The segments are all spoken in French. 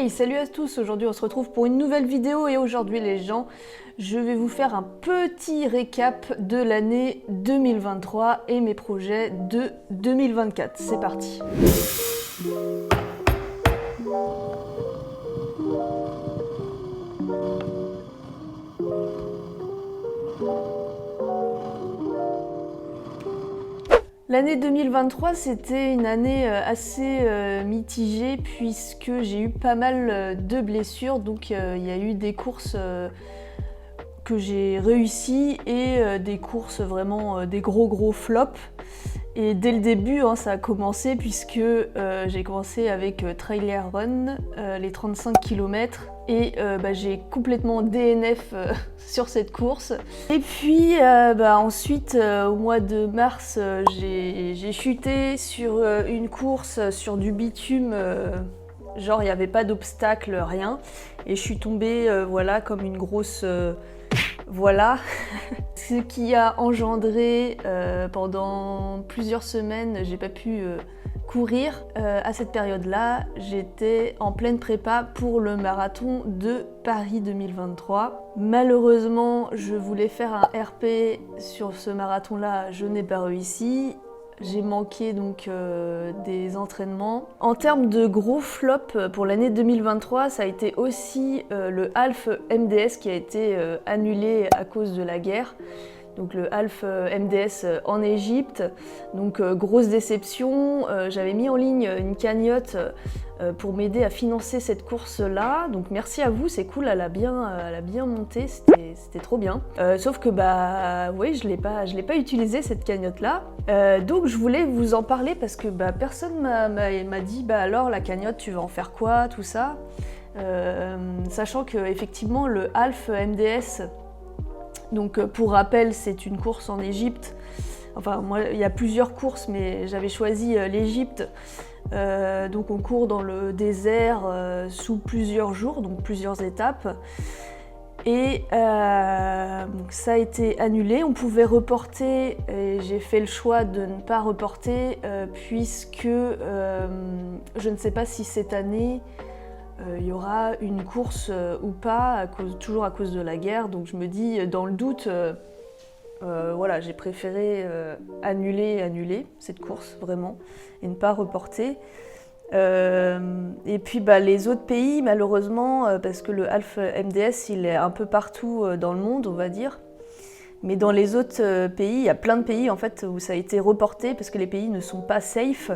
Hey, salut à tous, aujourd'hui on se retrouve pour une nouvelle vidéo et aujourd'hui les gens, je vais vous faire un petit récap de l'année 2023 et mes projets de 2024. C'est parti. L'année 2023, c'était une année assez mitigée puisque j'ai eu pas mal de blessures, donc il y a eu des courses que j'ai réussies et des courses vraiment des gros flops. Et dès le début, ça a commencé puisque j'ai commencé avec Trailer Run, les 35 km, et j'ai complètement DNF sur cette course. Et puis ensuite, au mois de mars, j'ai chuté sur une course sur du bitume, genre il n'y avait pas d'obstacle, rien, et je suis tombée voilà, comme une grosse... Voilà, ce qui a engendré pendant plusieurs semaines, j'ai pas pu courir. À cette période-là, j'étais en pleine prépa pour le marathon de Paris 2023. Malheureusement, je voulais faire un RP sur ce marathon-là, je n'ai pas réussi. J'ai manqué donc des entraînements. En termes de gros flops pour l'année 2023, ça a été aussi le Half MDS qui a été annulé à cause de la guerre. Donc le Half MDS en Égypte, donc grosse déception. J'avais mis en ligne une cagnotte pour m'aider à financer cette course-là. Donc merci à vous, c'est cool, elle a bien monté, c'était trop bien. Sauf que oui, je l'ai pas utilisé cette cagnotte-là. Donc je voulais vous en parler parce que personne m'a dit alors la cagnotte tu vas en faire quoi, tout ça. Sachant que effectivement le Half MDS, donc pour rappel, c'est une course en Égypte. Enfin, moi, il y a plusieurs courses, mais j'avais choisi l'Égypte. Donc on court dans le désert sous plusieurs jours, donc plusieurs étapes. Et donc ça a été annulé. On pouvait reporter, et j'ai fait le choix de ne pas reporter, puisque je ne sais pas si cette année, il y aura une course ou pas, toujours à cause de la guerre. Donc je me dis, dans le doute, voilà, j'ai préféré annuler cette course, vraiment, et ne pas reporter. Et puis les autres pays, malheureusement, parce que le Half MDS, il est un peu partout dans le monde, on va dire. Mais dans les autres pays, il y a plein de pays en fait où ça a été reporté parce que les pays ne sont pas safe.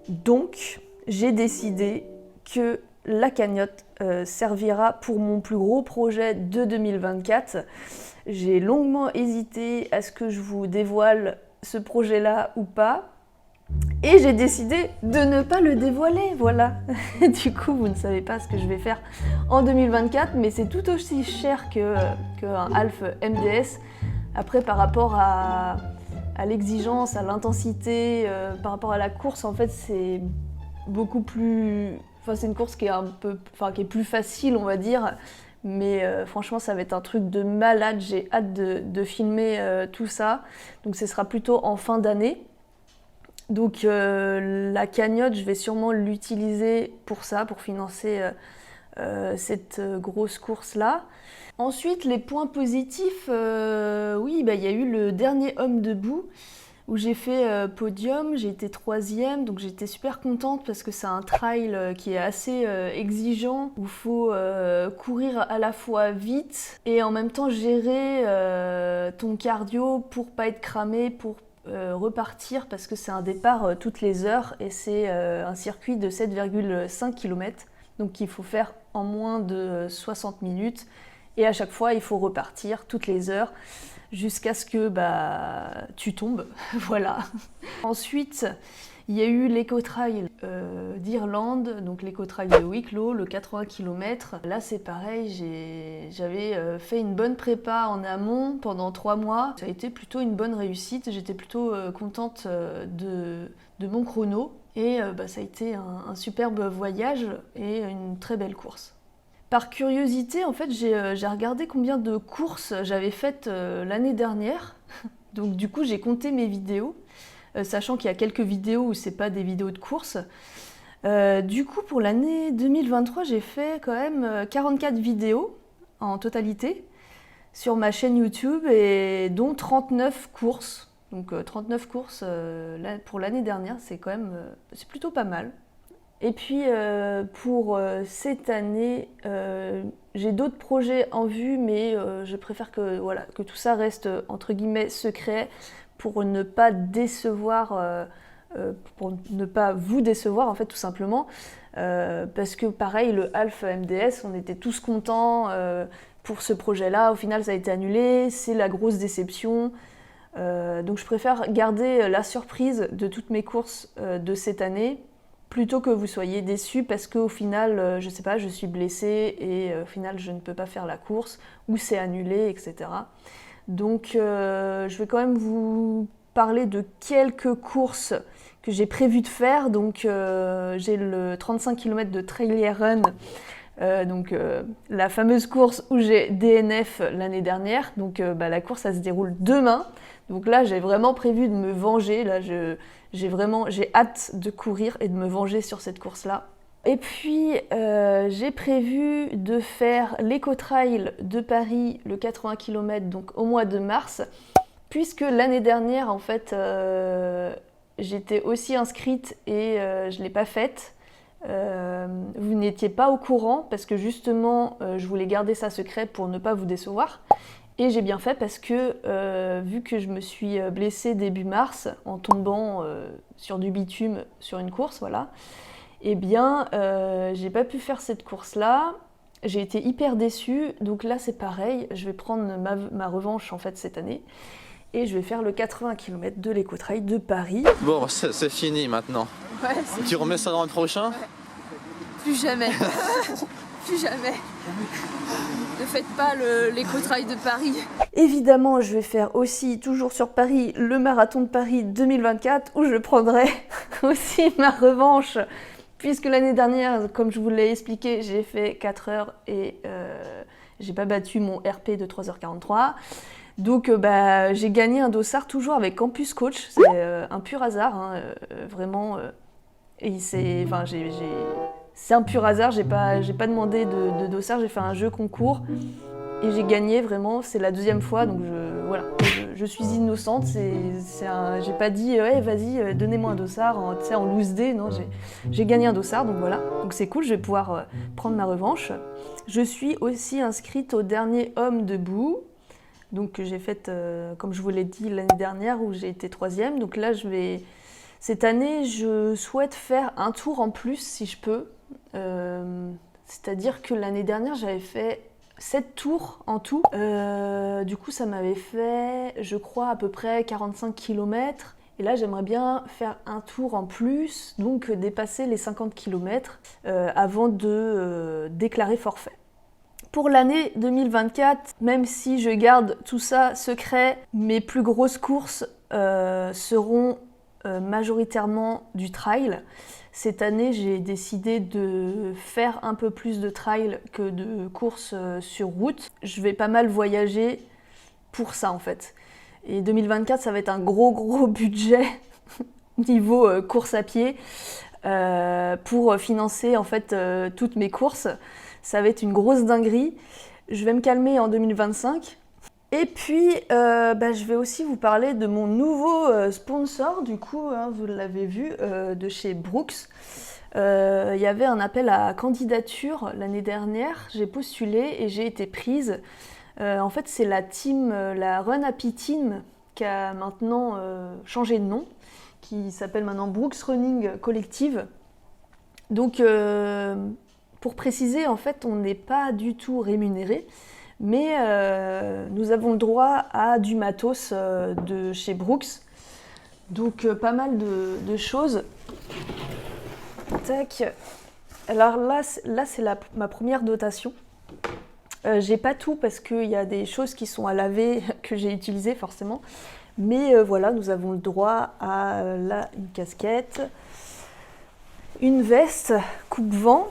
Donc, j'ai décidé que la cagnotte servira pour mon plus gros projet de 2024. J'ai longuement hésité à ce que je vous dévoile ce projet-là ou pas. Et j'ai décidé de ne pas le dévoiler, voilà. Du coup, vous ne savez pas ce que je vais faire en 2024, mais c'est tout aussi cher qu'un Half MDS. Après, par rapport à l'exigence, à l'intensité, par rapport à la course, en fait, c'est beaucoup plus... Enfin, c'est une course qui est plus facile, on va dire. Mais franchement, ça va être un truc de malade. J'ai hâte de filmer tout ça. Donc, ce sera plutôt en fin d'année. Donc, la cagnotte, je vais sûrement l'utiliser pour ça, pour financer cette grosse course-là. Ensuite, les points positifs, oui, il y a eu le dernier Homme Debout, où j'ai fait podium, j'ai été 3e, donc j'étais super contente parce que c'est un trail qui est assez exigeant, où il faut courir à la fois vite et en même temps gérer ton cardio pour pas être cramé, pour repartir, parce que c'est un départ toutes les heures et c'est un circuit de 7,5 km, donc il faut faire en moins de 60 minutes et à chaque fois il faut repartir toutes les heures jusqu'à ce que tu tombes, voilà. Ensuite, il y a eu l'éco-trail d'Irlande, donc l'éco-trail de Wicklow, le 80 km. Là, c'est pareil, j'avais fait une bonne prépa en amont pendant 3 mois. Ça a été plutôt une bonne réussite, j'étais plutôt contente de mon chrono. Et ça a été un superbe voyage et une très belle course. Par curiosité, en fait, j'ai regardé combien de courses j'avais faites l'année dernière. Donc du coup, j'ai compté mes vidéos, sachant qu'il y a quelques vidéos où c'est pas des vidéos de course. Du coup, pour l'année 2023, j'ai fait quand même 44 vidéos en totalité sur ma chaîne YouTube et dont 39 courses. Donc 39 courses pour l'année dernière, c'est quand même c'est plutôt pas mal. Et puis pour cette année, j'ai d'autres projets en vue, mais je préfère que tout ça reste entre guillemets secret pour ne pas décevoir, pour ne pas vous décevoir en fait tout simplement. Parce que pareil, le Half MDS, on était tous contents pour ce projet-là. Au final, ça a été annulé, c'est la grosse déception. Donc je préfère garder la surprise de toutes mes courses de cette année plutôt que vous soyez déçus parce qu'au final, je sais pas, je suis blessée et au final je ne peux pas faire la course ou c'est annulé, etc. Donc je vais quand même vous parler de quelques courses que j'ai prévu de faire. Donc j'ai le 35 km de Trail Run, la fameuse course où j'ai DNF l'année dernière. Donc la course, ça se déroule demain. Donc là, j'ai vraiment prévu de me venger. Là, j'ai hâte de courir et de me venger sur cette course-là. Et puis, j'ai prévu de faire l'Eco-Trail de Paris, le 80 km, donc au mois de mars, puisque l'année dernière, en fait, j'étais aussi inscrite et je ne l'ai pas faite. Vous n'étiez pas au courant parce que justement, je voulais garder ça secret pour ne pas vous décevoir. Et j'ai bien fait parce que vu que je me suis blessée début mars en tombant sur du bitume sur une course, voilà, eh bien j'ai pas pu faire cette course-là. J'ai été hyper déçue, donc là c'est pareil, je vais prendre ma revanche en fait cette année et je vais faire le 80 km de l'Eco-Trail de Paris. Bon, c'est fini maintenant. Ouais, Tu remets ça dans le prochain? Ouais. Plus jamais. Plus jamais. Ne faites pas l'Eco-Trail de Paris. Évidemment, je vais faire aussi, toujours sur Paris, le marathon de Paris 2024 où je prendrai aussi ma revanche. Puisque l'année dernière, comme je vous l'ai expliqué, j'ai fait 4 heures et j'ai pas battu mon RP de 3h43. Donc j'ai gagné un dossard toujours avec Campus Coach. C'est un pur hasard, hein, vraiment. Et c'est un pur hasard, j'ai pas demandé de dossard, j'ai fait un jeu concours et j'ai gagné vraiment, c'est la deuxième fois, donc je suis innocente, j'ai pas dit hey, vas-y donnez-moi un dossard en loose day, non, j'ai gagné un dossard, donc voilà, donc c'est cool, je vais pouvoir prendre ma revanche. Je suis aussi inscrite au dernier Homme debout, donc que j'ai faite, comme je vous l'ai dit l'année dernière, où j'ai été 3e, donc là cette année je souhaite faire un tour en plus si je peux. C'est-à-dire que l'année dernière j'avais fait 7 tours en tout. Du coup ça m'avait fait je crois à peu près 45 km. Et là j'aimerais bien faire un tour en plus, donc dépasser les 50 km avant de déclarer forfait. Pour l'année 2024, même si je garde tout ça secret, mes plus grosses courses seront majoritairement du trail. Cette année, j'ai décidé de faire un peu plus de trail que de courses sur route. Je vais pas mal voyager pour ça en fait. Et 2024, ça va être un gros budget niveau course à pied pour financer en fait toutes mes courses. Ça va être une grosse dinguerie. Je vais me calmer en 2025. Et puis, je vais aussi vous parler de mon nouveau sponsor, du coup, hein, vous l'avez vu, de chez Brooks. Il y avait un appel à candidature l'année dernière, j'ai postulé et j'ai été prise. En fait, c'est la team, la Run Happy Team, qui a maintenant changé de nom, qui s'appelle maintenant Brooks Running Collective. Donc, pour préciser, en fait, on n'est pas du tout rémunéré. Mais nous avons le droit à du matos de chez Brooks. Donc pas mal de choses. Tac. Alors là c'est ma première dotation. J'ai pas tout parce qu'il y a des choses qui sont à laver que j'ai utilisées forcément. Mais voilà, nous avons le droit à une casquette, une veste coupe-vent,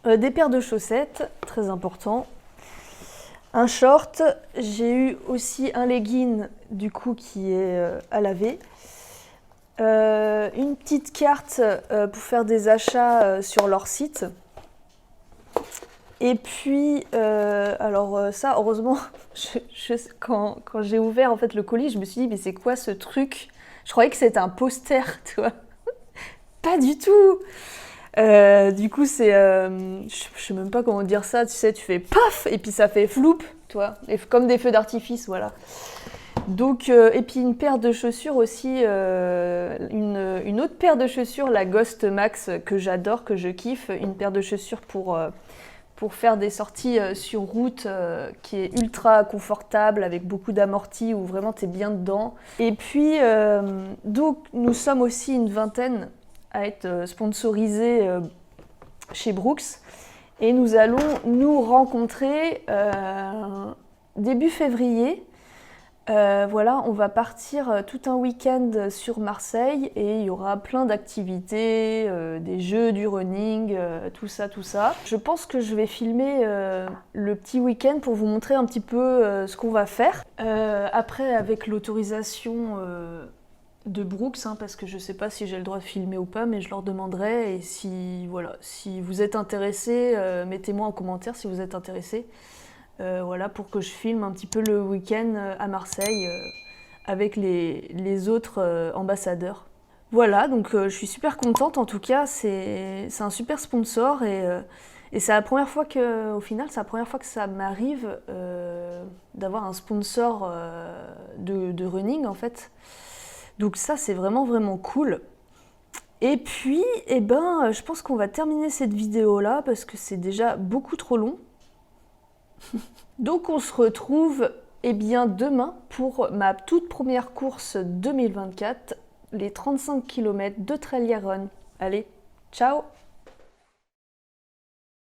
des paires de chaussettes, très important, un short, j'ai eu aussi un legging du coup qui est à laver, Une petite carte pour faire des achats sur leur site. Et puis, ça, heureusement, quand j'ai ouvert en fait le colis, je me suis dit, mais c'est quoi ce truc? Je croyais que c'était un poster, tu vois. Pas du tout. Du coup, c'est, je sais même pas comment dire ça, tu sais, tu fais paf, et puis ça fait floup, tu vois, comme des feux d'artifice, voilà. Donc, et puis une paire de chaussures aussi, une autre paire de chaussures, la Ghost Max, que j'adore, que je kiffe, une paire de chaussures pour faire des sorties sur route, qui est ultra confortable, avec beaucoup d'amortis, où vraiment t'es bien dedans. Et puis, donc, nous sommes aussi une vingtaine à être sponsorisés chez Brooks, et nous allons nous rencontrer début février. Voilà, on va partir tout un week-end sur Marseille et il y aura plein d'activités, des jeux, du running, tout ça. Je pense que je vais filmer le petit week-end pour vous montrer un petit peu ce qu'on va faire. Après, avec l'autorisation de Brooks, parce que je sais pas si j'ai le droit de filmer ou pas, mais je leur demanderai. Et si vous êtes intéressés, mettez-moi en commentaire si vous êtes intéressés. Voilà, pour que je filme un petit peu le week-end à Marseille avec les autres ambassadeurs. Voilà, donc je suis super contente en tout cas, c'est un super sponsor et c'est la première fois que, au final, c'est la première fois que ça m'arrive d'avoir un sponsor de running en fait. Donc ça, c'est vraiment vraiment cool. Et puis, je pense qu'on va terminer cette vidéo là parce que c'est déjà beaucoup trop long. Donc on se retrouve demain pour ma toute première course 2024, les 35 km de Trail Run. Allez, ciao!